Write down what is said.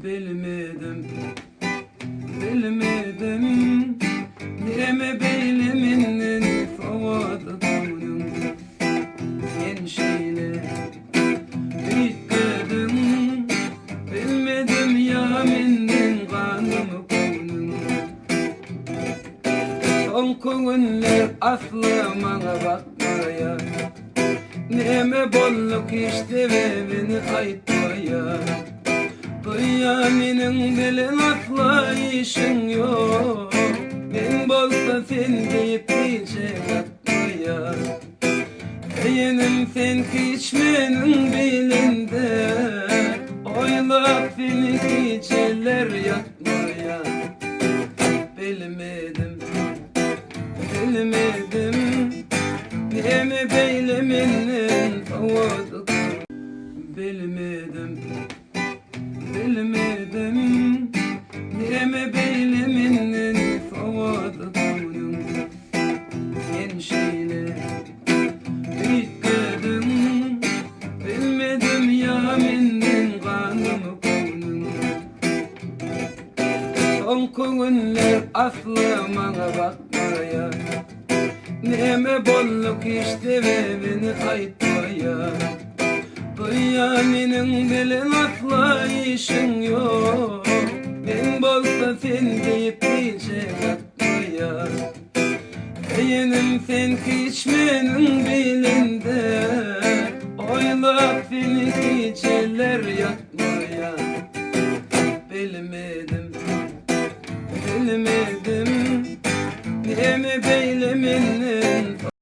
Bilmedim, bilmedim Neme beyleminin favadı koynum Yen şeyle bitmedim Bilmedim yaminden kanımı koynum Son koğunlar aslımana bakmaya Neme bolluk işte ve beni aytmaya Duyyanının bilin atlayışın yok Ben bolsa sen deyip diyecek atmaya Yeğenim sen hiçmenin bilinde Oylap seni geceler yatmaya Bilmedim, bilmedim Neme beyleminin favadı Bilmedim, bilmedim Neme beyleminin favadı koynum Yen şeyle bitmedim Bilmedim yaminden kanımı koynum Son koğunlar aslımana bakmaya Neme bolluk işte ve beni aytmaya Duyyanının bilin atlayışın yok Ben bolsa sen deyip diyecek atmaya Yeğenim sen hiçmenin